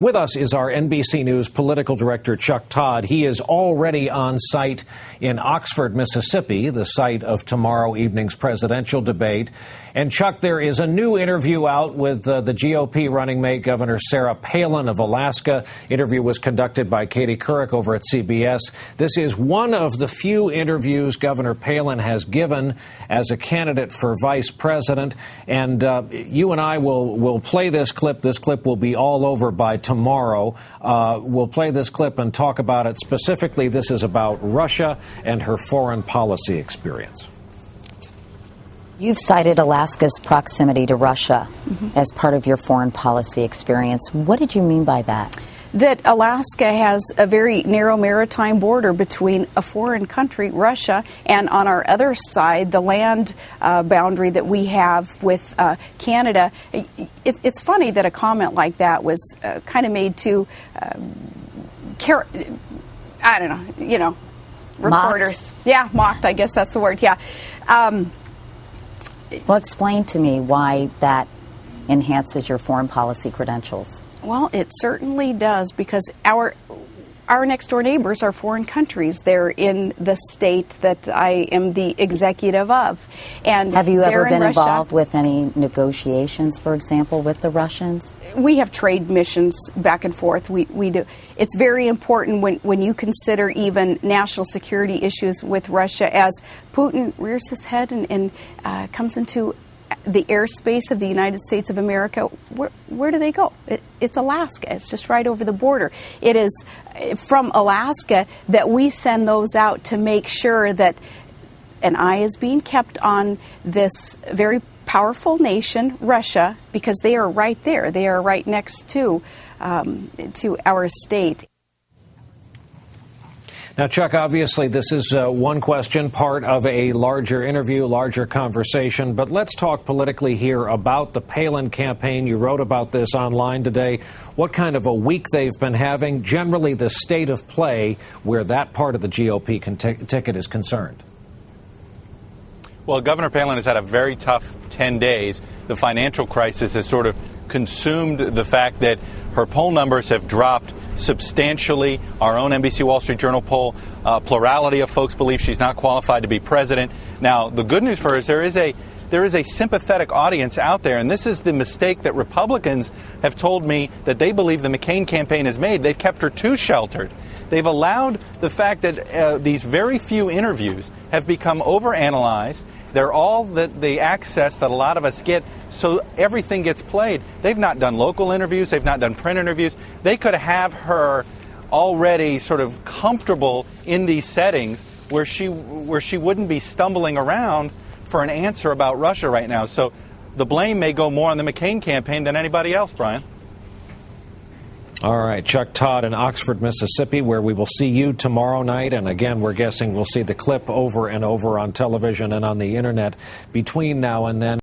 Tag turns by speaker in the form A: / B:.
A: With us is our NBC News political director, Chuck Todd. He is already on site in Oxford, Mississippi, the site of tomorrow evening's presidential debate. And, Chuck, there is a new interview out with the GOP running mate, Governor Sarah Palin of Alaska. Interview was conducted by Couric over at CBS. This is one of the few interviews Governor Palin has given as a candidate for vice president. And you and I will play this clip. This clip will be all over by tomorrow. We'll play this clip and talk about it. Specifically, this is about Russia and her foreign policy experience.
B: You've cited Alaska's proximity to Russia as part of your foreign policy experience. What did you mean by that?
C: That Alaska has a very narrow maritime border between a foreign country, Russia, and on our other side, the land boundary that we have with Canada. It's funny that a comment like that was kind of made to, I don't know, reporters.
B: Mocked?
C: Yeah, mocked, I guess that's the word, yeah.
B: Well, explain to me why that enhances your foreign policy credentials.
C: Well, it certainly does, because our next door neighbors are foreign countries. They're in the state that I am the executive of. And
B: have you ever been
C: Russia.
B: Involved with any negotiations, for example, with the Russians?
C: We have trade missions back and forth. We do. It's very important when you consider even national security issues with Russia, as Putin rears his head and comes into the airspace of the United States of America. Where do they go? It's Alaska. It's just right over the border. It is from Alaska that we send those out to make sure that an eye is being kept on this very powerful nation, Russia, because they are right there. They are right next to our state.
A: Now, Chuck, obviously this is one question, part of a larger interview, larger conversation. But let's talk politically here about the Palin campaign. You wrote about this online today. What kind of a week they've been having, generally the state of play where that part of the GOP ticket is concerned.
D: Well, Governor Palin has had a very tough 10 days. The financial crisis has sort of consumed the fact that her poll numbers have dropped substantially. Our own NBC Wall Street Journal poll, plurality of folks believe she's not qualified to be president. Now, the good news for her is there is a sympathetic audience out there, and this is the mistake that Republicans have told me that they believe the McCain campaign has made. They've kept her too sheltered. They've allowed the fact that these very few interviews have become overanalyzed. They're all the access that a lot of us get, so everything gets played. They've not done local interviews. They've not done print interviews. They could have her already sort of comfortable in these settings where she wouldn't be stumbling around for an answer about Russia right now. So the blame may go more on the McCain campaign than anybody else, Brian.
A: All right, Chuck Todd in Oxford, Mississippi, where we will see you tomorrow night. And again, we're guessing we'll see the clip over and over on television and on the internet between now and then.